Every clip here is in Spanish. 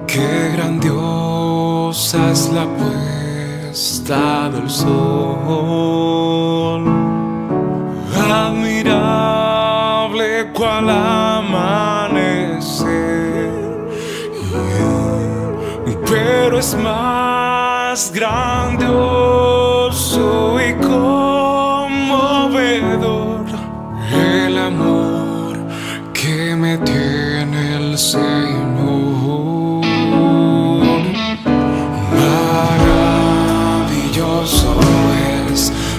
Qué grandiosa es la puesta del sol, admirable cual amanecer, pero es más grandioso y conmovedor el amor que me tiene el Señor.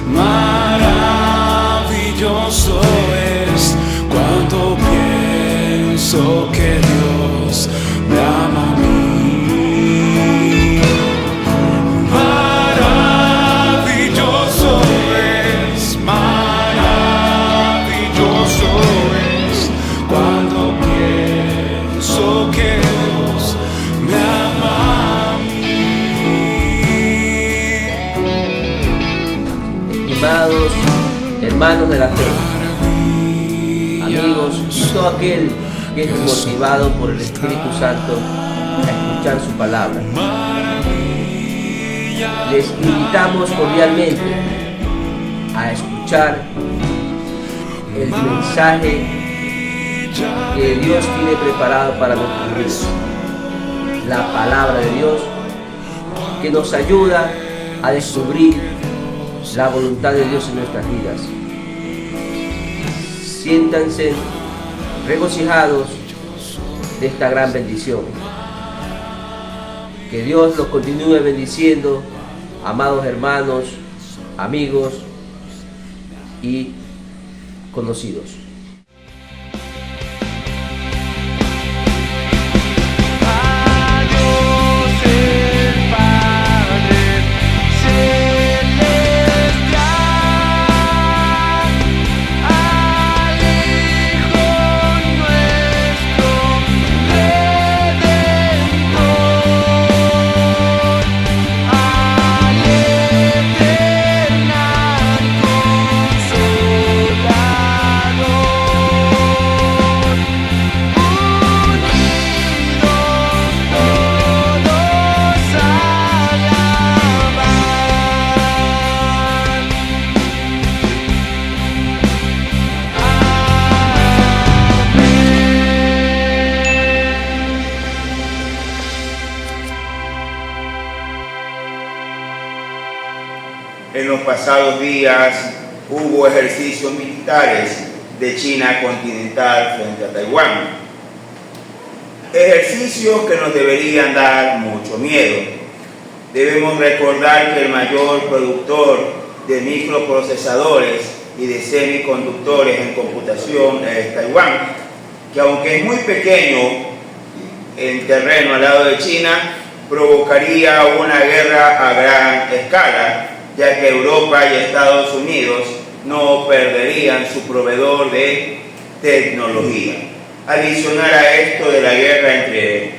Maravilloso es cuando pienso que Dios me ama a mí. Maravilloso es cuando pienso que Dios me ama a mí. Amados hermanos de la fe, amigos y todo aquel que es motivado por el Espíritu Santo a escuchar su palabra, les invitamos cordialmente a escuchar el mensaje que Dios tiene preparado para nuestros vidas, la palabra de Dios que nos ayuda a descubrir la voluntad de Dios en nuestras vidas. Siéntanse regocijados de esta gran bendición. Que Dios los continúe bendiciendo, amados hermanos, amigos y conocidos. En los pasados días hubo ejercicios militares de China continental frente a Taiwán. Ejercicios que nos deberían dar mucho miedo. Debemos recordar que el mayor productor de microprocesadores y de semiconductores en computación es Taiwán, que aunque es muy pequeño en terreno al lado de China, provocaría una guerra a gran escala, ya que Europa y Estados Unidos no perderían su proveedor de tecnología. Adicional a esto de la guerra entre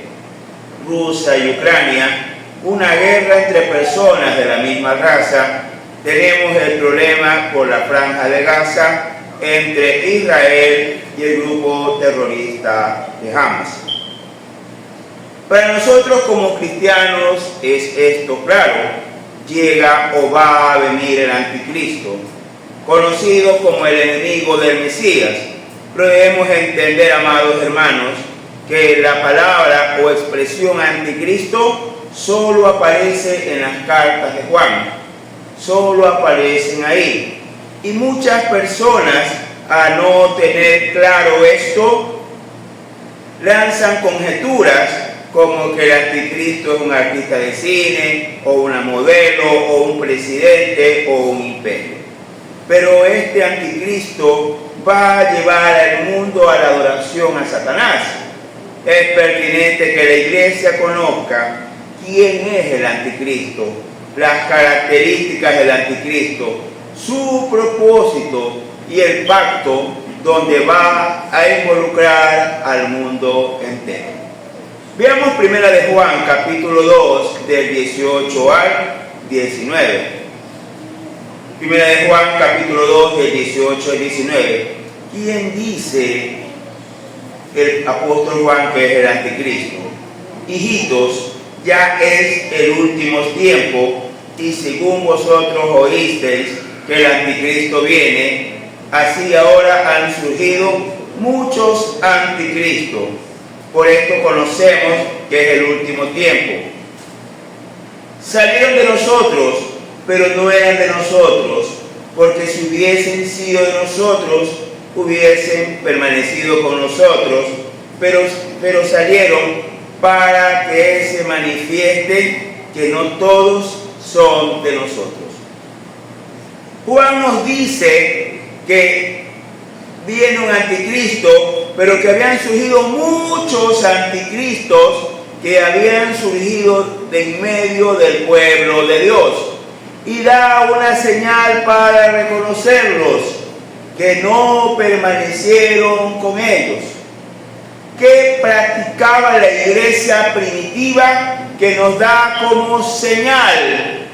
Rusia y Ucrania, una guerra entre personas de la misma raza, tenemos el problema por la franja de Gaza entre Israel y el grupo terrorista de Hamas. Para nosotros como cristianos es esto claro. Llega o va a venir el anticristo, conocido como el enemigo del Mesías. Pero debemos entender, amados hermanos, que la palabra o expresión anticristo solo aparece en las cartas de Juan, solo aparecen ahí. Y muchas personas, a no tener claro esto, lanzan conjeturas como que el anticristo es un artista de cine, o una modelo, o un presidente, o un imperio. Pero este anticristo va a llevar al mundo a la adoración a Satanás. Es pertinente que la iglesia conozca quién es el anticristo, las características del anticristo, su propósito y el pacto donde va a involucrar al mundo entero. Veamos primera de Juan, capítulo 2, del 18 al 19. Primera de Juan, capítulo 2, del 18 al 19. ¿Quién dice el apóstol Juan que es el anticristo? hijitos, ya es el último tiempo, y según vosotros oísteis que el anticristo viene, así ahora han surgido muchos anticristos. Por esto conocemos que es el último tiempo. Salieron de nosotros, pero no eran de nosotros, porque si hubiesen sido de nosotros, hubiesen permanecido con nosotros, pero salieron para que se manifieste que no todos son de nosotros. Juan nos dice que viene un anticristo, pero que habían surgido muchos anticristos que habían surgido de en medio del pueblo de Dios. Y da una señal para reconocerlos, que no permanecieron con ellos. ¿Qué practicaba la iglesia primitiva que nos da como señal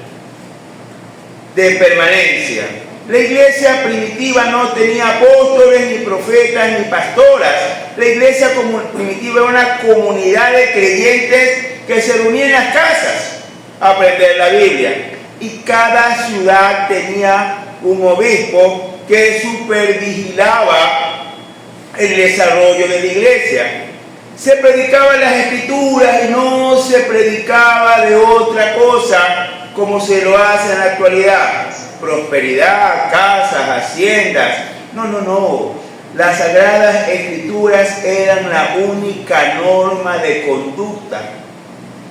de permanencia? La iglesia primitiva no tenía apóstoles, ni profetas, ni pastoras. La iglesia primitiva era una comunidad de creyentes que se reunían en las casas a aprender la Biblia. Y cada ciudad tenía un obispo que supervigilaba el desarrollo de la iglesia. Se predicaban las escrituras y no se predicaba de otra cosa como se lo hace en la actualidad. Prosperidad, casas, haciendas. No. Las sagradas escrituras eran la única norma de conducta.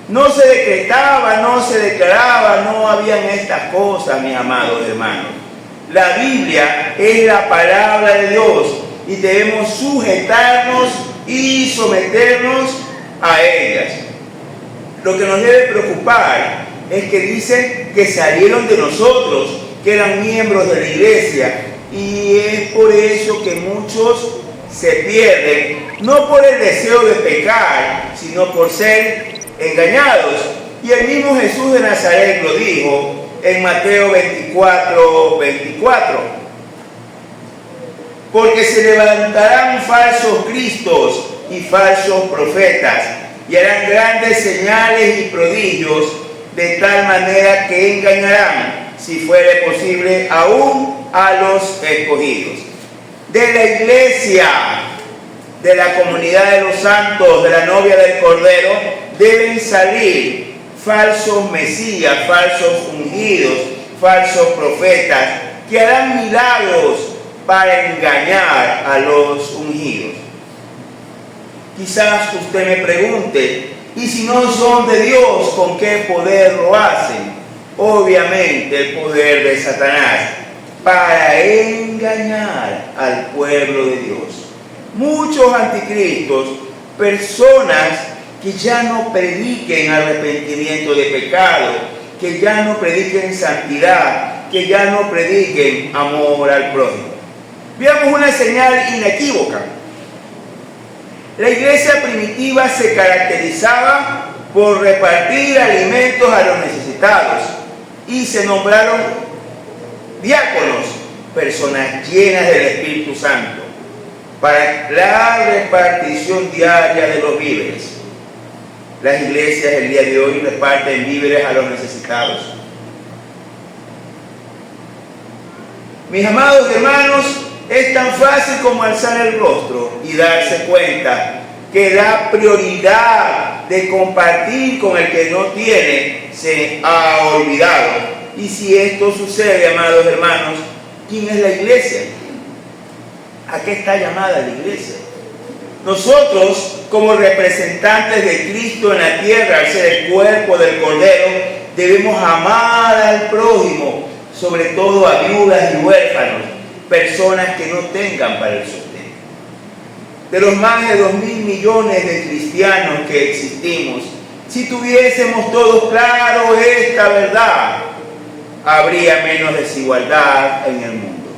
No se decretaba, no se declaraba, no habían estas cosas, mis amados hermanos. La Biblia es la palabra de Dios y debemos sujetarnos y someternos a ellas. Lo que nos debe preocupar es que dice que salieron de nosotros, que eran miembros de la iglesia, y es por eso que muchos se pierden, no por el deseo de pecar, sino por ser engañados. Y el mismo Jesús de Nazaret lo dijo en Mateo 24:24. Porque se levantarán falsos cristos y falsos profetas, y harán grandes señales y prodigios, de tal manera que engañarán, si fuere posible, aún a los escogidos. De la iglesia, de la comunidad de los santos, de la novia del Cordero, deben salir falsos mesías, falsos ungidos, falsos profetas, que harán milagros para engañar a los ungidos. Quizás usted me pregunte, ¿y si no son de Dios, con qué poder lo hacen? Obviamente el poder de Satanás, para engañar al pueblo de Dios. Muchos anticristos, personas que ya no prediquen arrepentimiento de pecado, que ya no prediquen santidad, que ya no prediquen amor al prójimo. Veamos una señal inequívoca. La iglesia primitiva se caracterizaba por repartir alimentos a los necesitados y se nombraron diáconos, personas llenas del Espíritu Santo, para la repartición diaria de los víveres. Las iglesias el día de hoy reparten víveres a los necesitados. Mis amados hermanos, es tan fácil como alzar el rostro y darse cuenta que la prioridad de compartir con el que no tiene se ha olvidado. Y si esto sucede, amados hermanos, ¿quién es la iglesia? ¿A qué está llamada la iglesia? Nosotros, como representantes de Cristo en la tierra, al ser el cuerpo del Cordero, debemos amar al prójimo, sobre todo a viudas y huérfanos, personas que no tengan para el sustento. De los más de 2.000 millones de cristianos que existimos, si tuviésemos todos claro esta verdad, habría menos desigualdad en el mundo.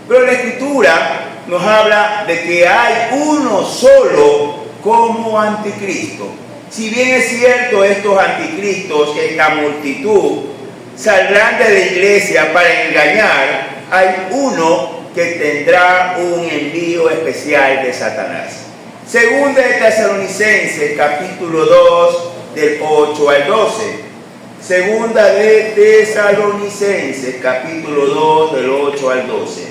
Pero la Escritura nos habla de que hay uno solo como anticristo. Si bien es cierto, estos anticristos, esta multitud, saldrán de la iglesia para engañar, hay uno que tendrá un envío especial de Satanás. Segunda de Tesalonicenses, capítulo 2, del 8 al 12. Segunda de Tesalonicenses, capítulo 2, del 8 al 12.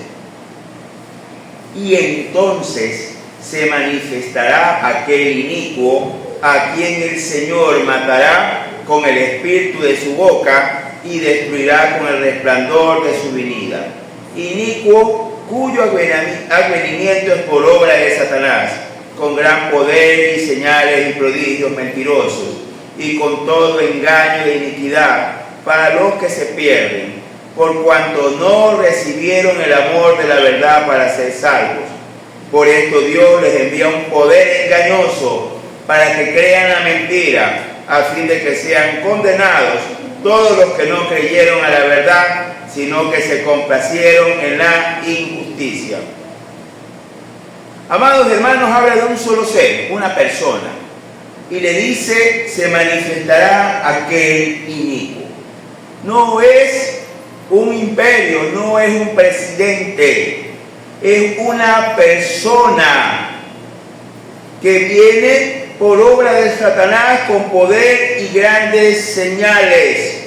Y entonces se manifestará aquel inicuo, a quien el Señor matará con el espíritu de su boca y destruirá con el resplandor de su venida. Inicuo, cuyo advenimiento es por obra de Satanás, con gran poder y señales y prodigios mentirosos, y con todo engaño de iniquidad para los que se pierden, por cuanto no recibieron el amor de la verdad para ser salvos. Por esto Dios les envía un poder engañoso para que crean la mentira, a fin de que sean condenados todos los que no creyeron a la verdad, sino que se complacieron en la injusticia. Amados hermanos, habla de un solo ser, una persona, y le dice, se manifestará aquel inicuo. No es un imperio, no es un presidente, es una persona que viene por obra de Satanás con poder y grandes señales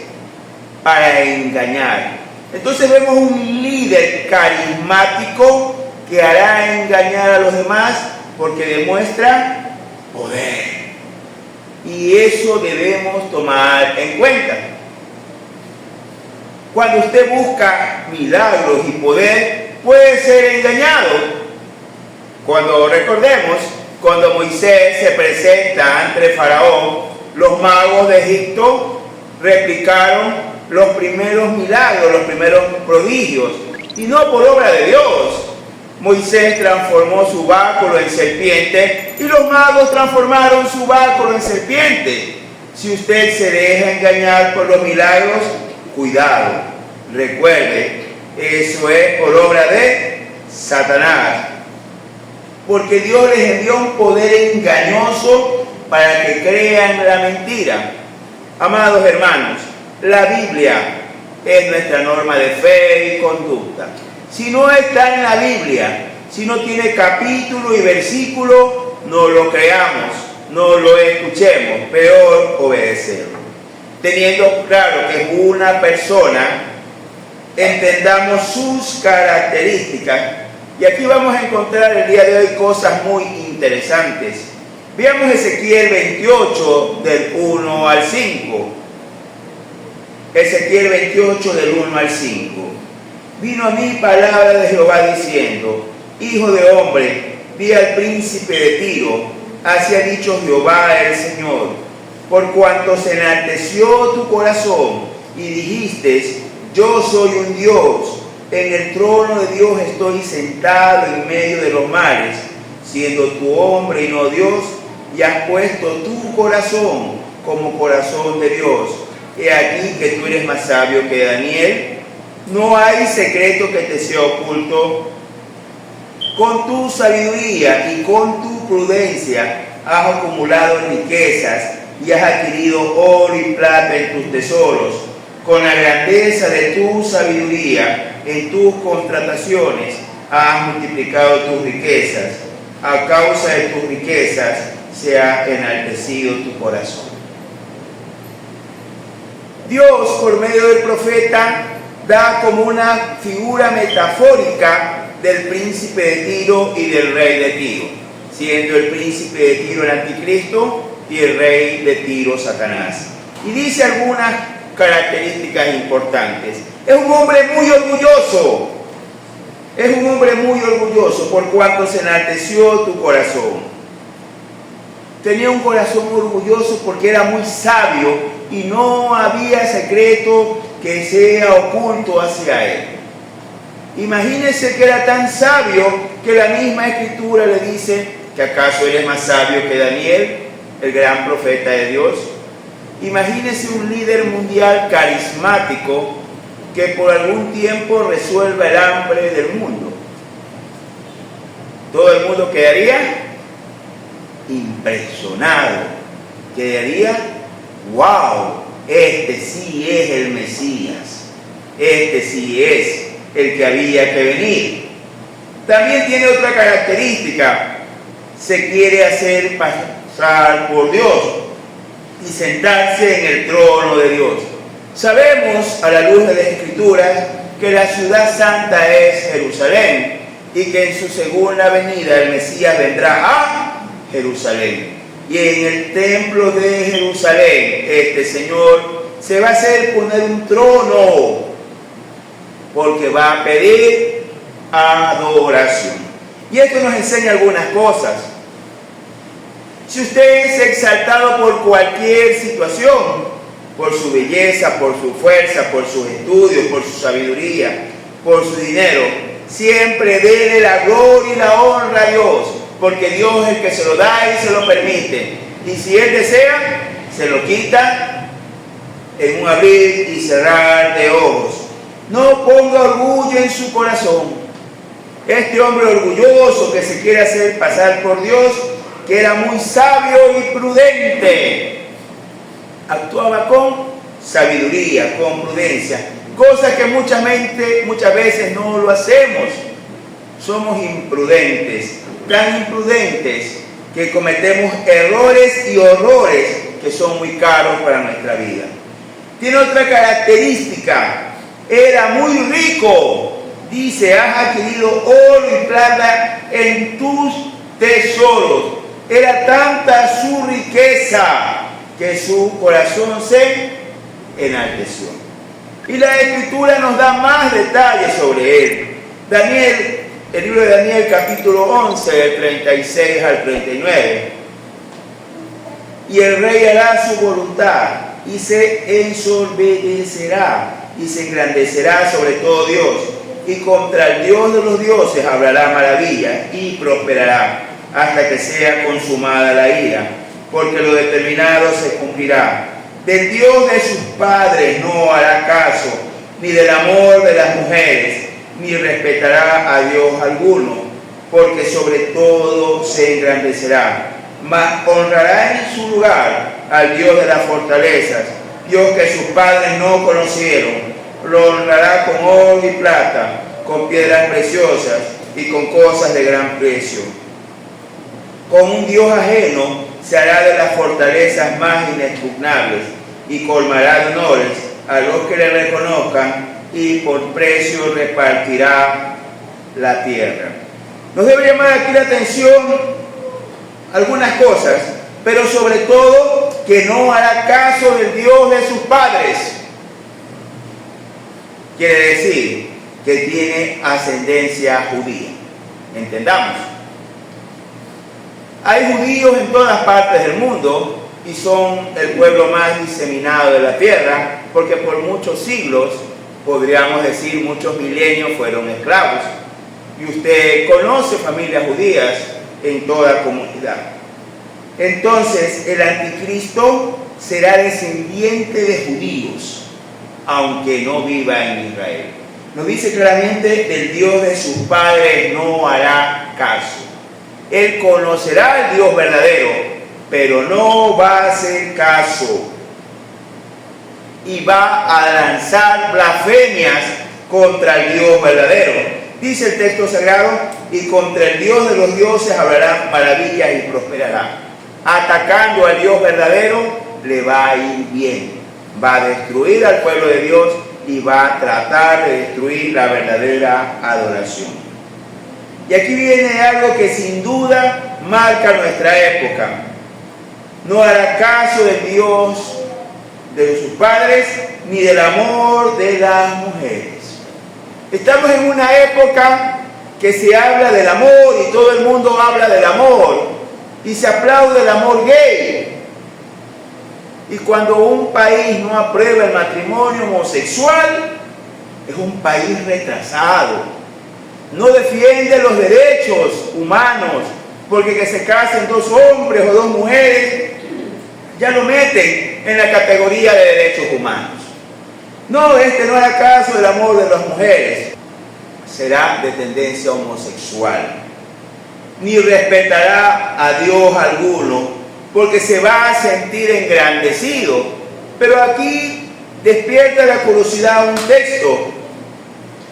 para engañar. Entonces vemos un líder carismático que hará engañar a los demás porque demuestra poder. Y eso debemos tomar en cuenta. Cuando usted busca milagros y poder, puede ser engañado. Recordemos, cuando Moisés se presenta ante Faraón, los magos de Egipto replicaron los primeros milagros, los primeros prodigios, y no por obra de Dios. Moisés transformó su báculo en serpiente y los magos transformaron su báculo en serpiente. Si usted se deja engañar por los milagros, cuidado. Recuerde, eso es por obra de Satanás. Porque Dios les envió un poder engañoso para que crean la mentira. Amados hermanos, la Biblia es nuestra norma de fe y conducta. Si no está en la Biblia, si no tiene capítulo y versículo, no lo creamos, no lo escuchemos, peor obedecerlo. Teniendo claro que es una persona, entendamos sus características. Y aquí vamos a encontrar el día de hoy cosas muy interesantes. Veamos Ezequiel 28 del 1 al 5. Ezequiel 28 del 1 al 5. Vino a mí palabra de Jehová diciendo: Hijo de hombre, di al príncipe de Tiro, así ha dicho Jehová el Señor, por cuanto se enalteció tu corazón y dijiste: yo soy un Dios, en el trono de Dios estoy sentado en medio de los mares, siendo tu hombre y no Dios, y has puesto tu corazón como corazón de Dios. He aquí que tú eres más sabio que Daniel. No hay secreto que te sea oculto. Con tu sabiduría y con tu prudencia has acumulado riquezas y has adquirido oro y plata en tus tesoros. Con la grandeza de tu sabiduría en tus contrataciones has multiplicado tus riquezas. A causa de tus riquezas se ha enaltecido tu corazón. Dios, por medio del profeta, da como una figura metafórica del príncipe de Tiro y del rey de Tiro, siendo el príncipe de Tiro el anticristo y el rey de Tiro Satanás. Y dice algunas características importantes. Es un hombre muy orgulloso. Es un hombre muy orgulloso por cuanto se enalteció tu corazón. Tenía un corazón orgulloso porque era muy sabio y no había secreto que sea oculto hacia él. Imagínese que era tan sabio que la misma escritura le dice que acaso eres más sabio que Daniel, el gran profeta de Dios. Imagínese un líder mundial carismático que por algún tiempo resuelva el hambre del mundo. Todo el mundo quedaría impresionado, quedaría: wow, este sí es el Mesías, este sí es el que había que venir. También tiene otra característica: se quiere hacer pasar por Dios y sentarse en el trono de Dios. Sabemos, a la luz de las Escrituras, que la ciudad santa es Jerusalén y que en su segunda venida el Mesías vendrá a Jerusalén. Y en el templo de Jerusalén, este Señor se va a hacer poner un trono, porque va a pedir adoración. Y esto nos enseña algunas cosas. Si usted es exaltado por cualquier situación, por su belleza, por su fuerza, por sus estudios, por su sabiduría, por su dinero, siempre déle la gloria y la honra a Dios, porque Dios es el que se lo da y se lo permite. Y si Él desea, se lo quita en un abrir y cerrar de ojos. No ponga orgullo en su corazón. Este hombre orgulloso que se quiere hacer pasar por Dios, que era muy sabio y prudente, actuaba con sabiduría, con prudencia, cosas que muchas veces no lo hacemos. Somos imprudentes, tan imprudentes que cometemos errores y horrores que son muy caros para nuestra vida. Tiene otra característica: era muy rico. Dice, has adquirido oro y plata en tus tesoros. Era tanta su riqueza que su corazón se enalteció. Y la Escritura nos da más detalles sobre él. Daniel, el libro de Daniel, capítulo 11, del 36 al 39. Y el rey hará su voluntad y se ensorbecerá y se engrandecerá sobre todo Dios, y contra el Dios de los dioses hablará maravillas y prosperará hasta que sea consumada la ira, porque lo determinado se cumplirá. Del Dios de sus padres no hará caso, ni del amor de las mujeres, ni respetará a Dios alguno, porque sobre todo se engrandecerá. Mas honrará en su lugar al Dios de las fortalezas, Dios que sus padres no conocieron. Lo honrará con oro y plata, con piedras preciosas y con cosas de gran precio. Con un Dios ajeno se hará de las fortalezas más inexpugnables y colmará de honores a los que le reconozcan, y por precio repartirá la tierra. Nos debe llamar aquí la atención algunas cosas, pero sobre todo que no hará caso del Dios de sus padres. Quiere decir que tiene ascendencia judía. Entendamos. Hay judíos en todas partes del mundo y son el pueblo más diseminado de la tierra, porque por muchos siglos, podríamos decir muchos milenios, fueron esclavos. Y usted conoce familias judías en toda comunidad. Entonces, el anticristo será descendiente de judíos, aunque no viva en Israel. Nos dice claramente, del Dios de sus padres no hará caso. Él conocerá al Dios verdadero, pero no va a hacer caso. Y va a lanzar blasfemias contra el Dios verdadero. Dice el texto sagrado, y contra el Dios de los dioses hablará maravillas y prosperará. Atacando al Dios verdadero, le va a ir bien. Va a destruir al pueblo de Dios y va a tratar de destruir la verdadera adoración. Y aquí viene algo que sin duda marca nuestra época. No hará caso del Dios de sus padres ni del amor de las mujeres. Estamos en una época que se habla del amor y todo el mundo habla del amor y se aplaude el amor gay. Y cuando un país no aprueba el matrimonio homosexual, es un país retrasado. No defiende los derechos humanos, porque que se casen dos hombres o dos mujeres, ya lo meten en la categoría de derechos humanos. No, no hará caso del amor de las mujeres. Será de tendencia homosexual. Ni respetará a Dios alguno, porque se va a sentir engrandecido. Pero aquí despierta la curiosidad un texto.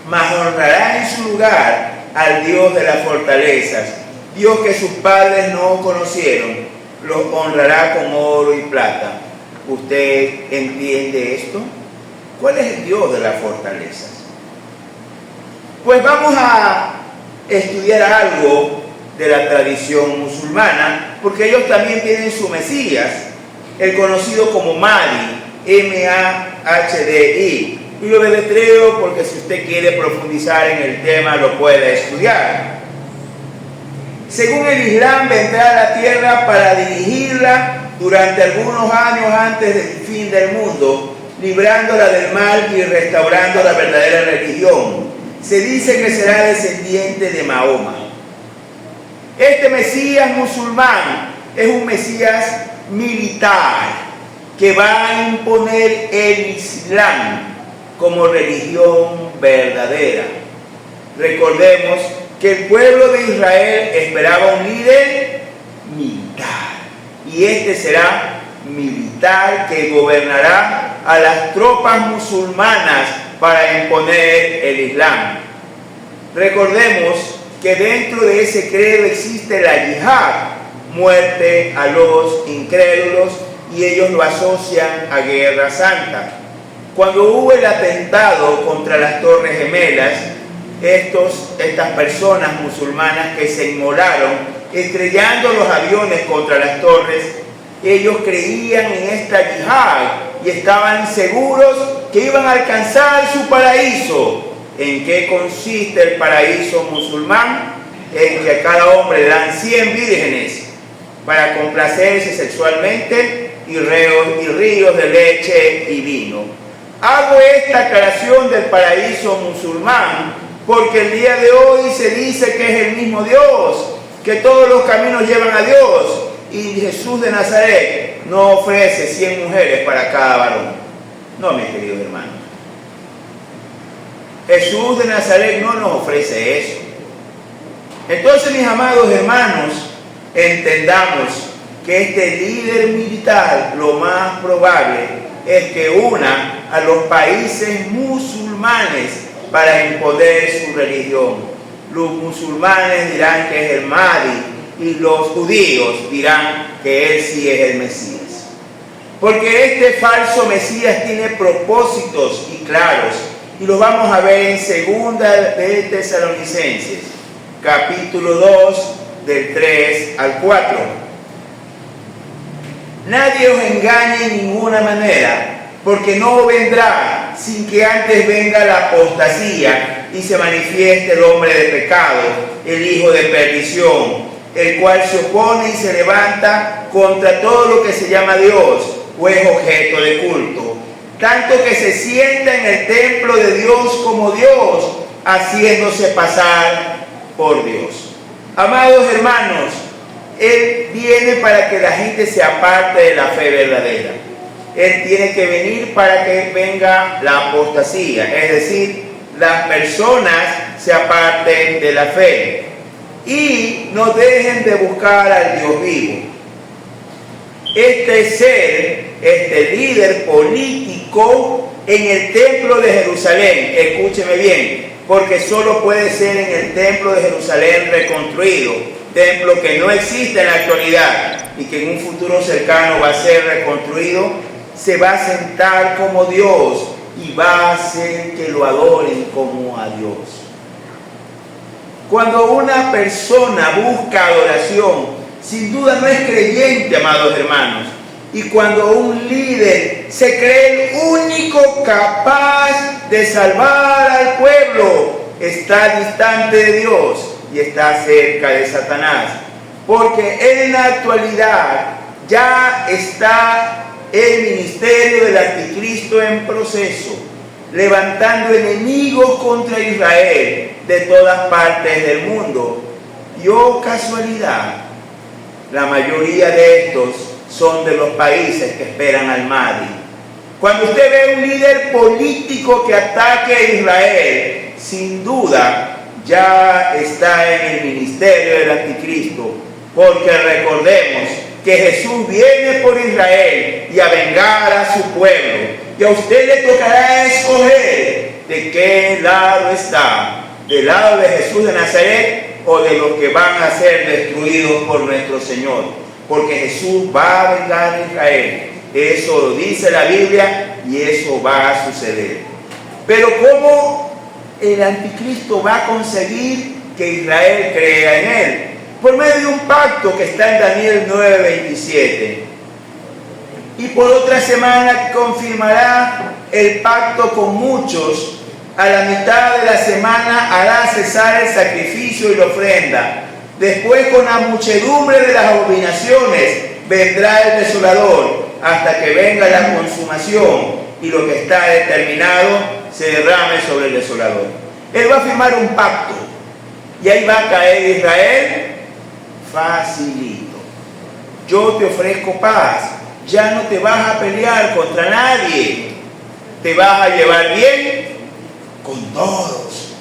Mas honrará en su lugar al Dios de las fortalezas, Dios que sus padres no conocieron, los honrará con oro y plata. ¿Usted entiende esto? ¿Cuál es el Dios de las fortalezas? Pues vamos a estudiar algo de la tradición musulmana, porque ellos también tienen su Mesías, el conocido como Mahdi, M-A-H-D-I. Y lo deletreo porque si usted quiere profundizar en el tema lo puede estudiar. Según el Islam, vendrá a la tierra para dirigirla durante algunos años antes del fin del mundo, librándola del mal y restaurando la verdadera religión. Se dice que será descendiente de Mahoma. Este Mesías musulmán es un Mesías militar que va a imponer el Islam como religión verdadera. Recordemos que el pueblo de Israel esperaba un líder militar, y este será militar que gobernará a las tropas musulmanas para imponer el Islam. Recordemos que dentro de ese credo existe la yihad, muerte a los incrédulos, y ellos lo asocian a guerra santa. Cuando hubo el atentado contra las Torres Gemelas, estas personas musulmanas que se inmolaron estrellando los aviones contra las torres, ellos creían en esta yihad y estaban seguros que iban a alcanzar su paraíso. ¿En qué consiste el paraíso musulmán? En que a cada hombre le dan 100 vírgenes para complacerse sexualmente y ríos de leche y vino. Hago esta aclaración del paraíso musulmán porque el día de hoy se dice que es el mismo Dios, que todos los caminos llevan a Dios, y Jesús de Nazaret no ofrece 100 mujeres para cada varón. No, mis queridos hermanos. Jesús de Nazaret no nos ofrece eso. Entonces, mis amados hermanos, entendamos que este líder militar, lo más probable es que una a los países musulmanes para imponer su religión. Los musulmanes dirán que es el Mahdi y los judíos dirán que él sí es el Mesías. Porque este falso Mesías tiene propósitos y claros, y los vamos a ver en 2 de Tesalonicenses, capítulo 2, del 3 al 4. Nadie os engañe en ninguna manera, porque no vendrá sin que antes venga la apostasía y se manifieste el hombre de pecado, el hijo de perdición, el cual se opone y se levanta contra todo lo que se llama Dios o es objeto de culto, tanto que se sienta en el templo de Dios como Dios, haciéndose pasar por Dios. Amados hermanos, Él viene para que la gente se aparte de la fe verdadera. Él tiene que venir para que venga la apostasía, es decir, las personas se aparten de la fe y no dejen de buscar al Dios vivo. Este ser, este líder político en el templo de Jerusalén, escúcheme bien, porque solo puede ser en el templo de Jerusalén reconstruido, templo que no existe en la actualidad y que en un futuro cercano va a ser reconstruido, se va a sentar como Dios y va a hacer que lo adoren como a Dios. Cuando una persona busca adoración, sin duda no es creyente, amados hermanos. Y cuando un líder se cree el único capaz de salvar al pueblo, está distante de Dios y está cerca de Satanás. Porque en la actualidad ya está el ministerio del anticristo en proceso, levantando enemigos contra Israel de todas partes del mundo. Y oh casualidad, la mayoría de estos son de los países que esperan al Mahdi. Cuando usted ve un líder político que ataque a Israel, sin duda ya está en el ministerio del anticristo, porque recordemos que Jesús viene por Israel y a vengar a su pueblo, y a usted le tocará escoger de qué lado está, del lado de Jesús de Nazaret o de los que van a ser destruidos por nuestro Señor, porque Jesús va a vengar a Israel. Eso lo dice la Biblia y eso va a suceder. Pero ¿cómo el anticristo va a conseguir que Israel crea en él? Por medio de un pacto que está en Daniel 9:27. Y por otra semana confirmará el pacto con muchos. A la mitad de la semana hará cesar el sacrificio y la ofrenda. Después, con la muchedumbre de las abominaciones, vendrá el desolador, hasta que venga la consumación y lo que está determinado se derrame sobre el desolador. Él va a firmar un pacto y ahí va a caer Israel facilito. Yo te ofrezco paz, ya no te vas a pelear contra nadie, te vas a llevar bien con todos.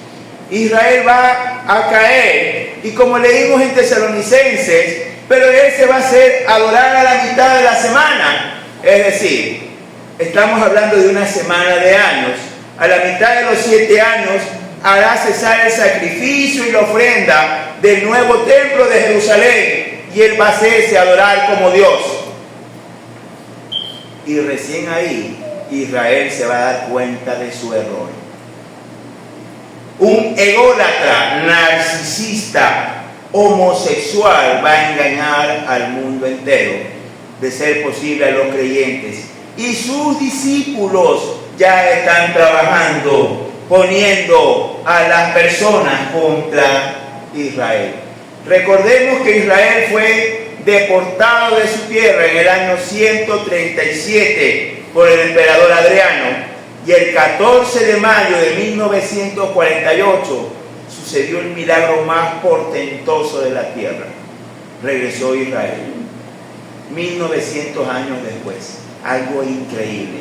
Israel va a caer, y como leímos en Tesalonicenses, pero él se va a hacer adorar a la mitad de la semana. Es decir, estamos hablando de una semana de años. A la mitad de los 7 años hará cesar el sacrificio y la ofrenda del nuevo templo de Jerusalén, y él va a hacerse adorar como Dios. Y recién ahí Israel se va a dar cuenta de su error. Un ególatra, narcisista, homosexual va a engañar al mundo entero, de ser posible a los creyentes. Y sus discípulos ya están trabajando, poniendo a las personas contra Israel. Recordemos que Israel fue deportado de su tierra en el año 137 por el emperador Adriano, y el 14 de mayo de 1948 sucedió el milagro más portentoso de la tierra. Regresó Israel 1900 años después. Algo increíble,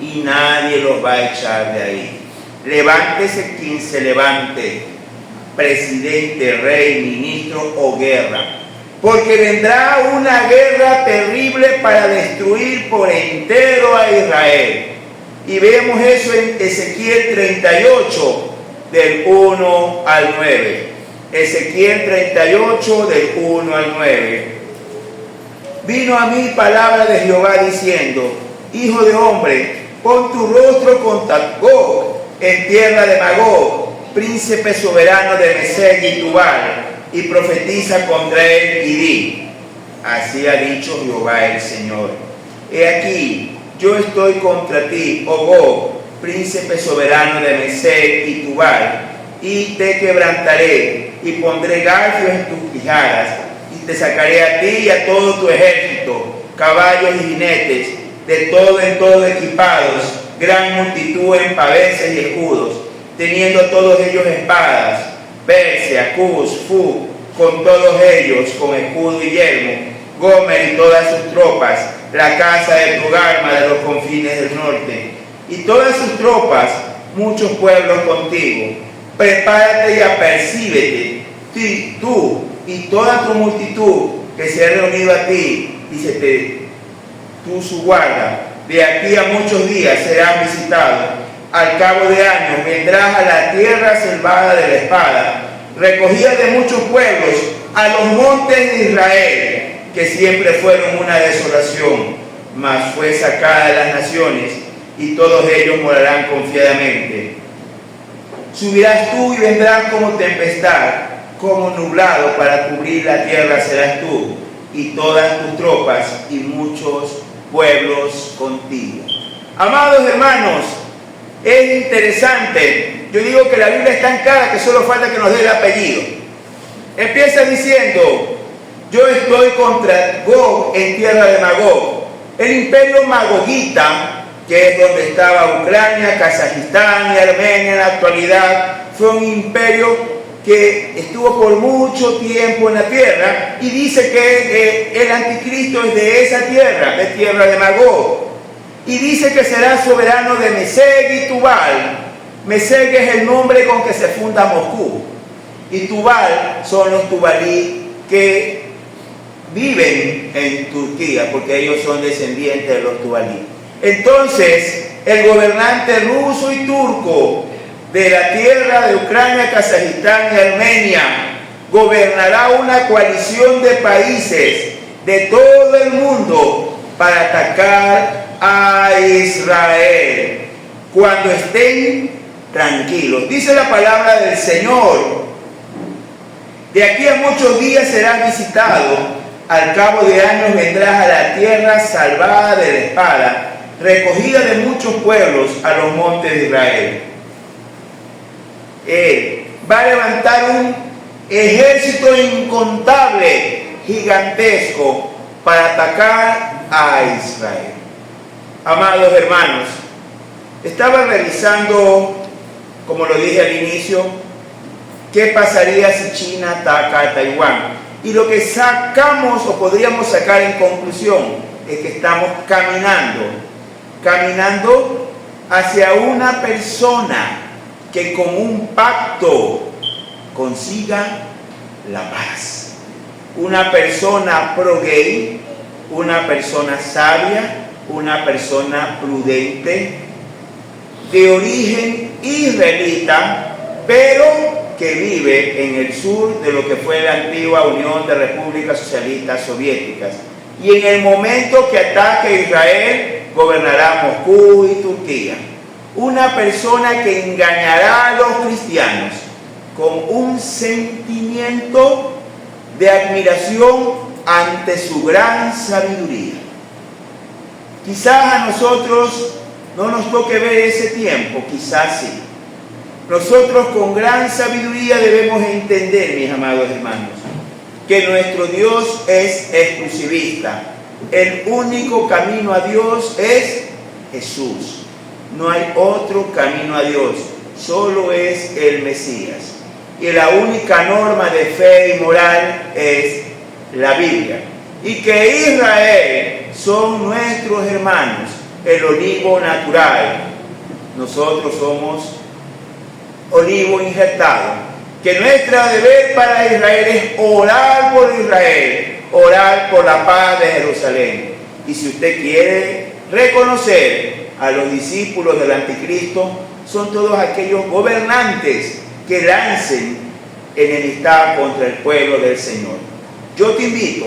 y nadie los va a echar de ahí. Levántese quien se levante, presidente, rey, ministro o guerra, porque vendrá una guerra terrible para destruir por entero a Israel. Y vemos eso en Ezequiel 38, del 1 al 9. Ezequiel 38, del 1 al 9. Vino a mí palabra de Jehová diciendo: Hijo de hombre, pon tu rostro contra Gog, en tierra de Magog, príncipe soberano de Mesec y Tubal, y profetiza contra él y di: Así ha dicho Jehová el Señor. He aquí, yo estoy contra ti, oh Gog, príncipe soberano de Mesec y Tubal, y te quebrantaré, y pondré garfios en tus quijadas, y te sacaré a ti y a todo tu ejército, caballos y jinetes, de todo en todo equipados, gran multitud en paveses y escudos, teniendo todos ellos espadas, Persia, Cus, Fu, con todos ellos, con escudo y yelmo, Gomer y todas sus tropas, la casa de Togarma de los confines del norte, y todas sus tropas, muchos pueblos contigo. Prepárate y apercíbete, tú y toda tu multitud que se ha reunido a ti, y tú su guarda. De aquí a muchos días serás visitado. Al cabo de años vendrás a la tierra selvada de la espada, recogida de muchos pueblos, a los montes de Israel, que siempre fueron una desolación, mas fue sacada de las naciones, y todos ellos morarán confiadamente. Subirás tú y vendrás como tempestad, como nublado, para cubrir la tierra serás tú, y todas tus tropas, y muchos pueblos contigo. Amados hermanos, es interesante. Yo digo que la Biblia es tan clara que solo falta que nos dé el apellido. Empieza diciendo: yo estoy contra Gog en tierra de Magog. El imperio magogita, que es donde estaba Ucrania, Kazajistán y Armenia en la actualidad, fue un imperio que estuvo por mucho tiempo en la tierra, y dice que el anticristo es de esa tierra, de tierra de Magog, y dice que será soberano de Mesec y Tubal. Mesec es el nombre con que se funda Moscú, y Tubal son los tubalí que viven en Turquía, porque ellos son descendientes de los tubalí. Entonces, el gobernante ruso y turco de la tierra de Ucrania, Kazajistán y Armenia gobernará una coalición de países de todo el mundo para atacar a Israel cuando estén tranquilos. Dice la palabra del Señor: de aquí a muchos días serás visitado, al cabo de años vendrás a la tierra salvada de la espada, recogida de muchos pueblos, a los montes de Israel. Él va a levantar un ejército incontable, gigantesco, para atacar a Israel. Amados hermanos, estaba revisando, como lo dije al inicio, qué pasaría si China ataca a Taiwán. Y lo que sacamos o podríamos sacar en conclusión es que estamos caminando hacia una persona que con un pacto consiga la paz. Una persona pro-gay, una persona sabia, una persona prudente, de origen israelita, pero que vive en el sur de lo que fue la antigua Unión de Repúblicas Socialistas Soviéticas. Y en el momento que ataque Israel, gobernará Moscú y Turquía. Una persona que engañará a los cristianos con un sentimiento de admiración ante su gran sabiduría. Quizás a nosotros no nos toque ver ese tiempo, quizás sí. Nosotros con gran sabiduría debemos entender, mis amados hermanos, que nuestro Dios es exclusivista. El único camino a Dios es Jesús. No hay otro camino a Dios, solo es el Mesías. Y la única norma de fe y moral es la Biblia. Y que Israel son nuestros hermanos, el olivo natural. Nosotros somos olivo injertado. Que nuestro deber para Israel es orar por Israel, orar por la paz de Jerusalén. Y si usted quiere reconocer a los discípulos del anticristo, son todos aquellos gobernantes que lancen enemistad contra el pueblo del Señor. Yo te invito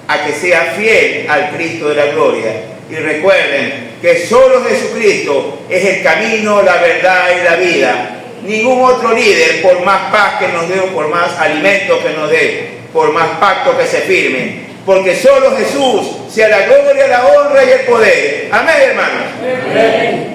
a que seas fiel al Cristo de la gloria y recuerden que solo Jesucristo es el camino, la verdad y la vida. Ningún otro líder, por más paz que nos dé o por más alimento que nos dé, por más pacto que se firme, porque solo Jesús sea la gloria, la honra y el poder. Amén, hermanos. Amén.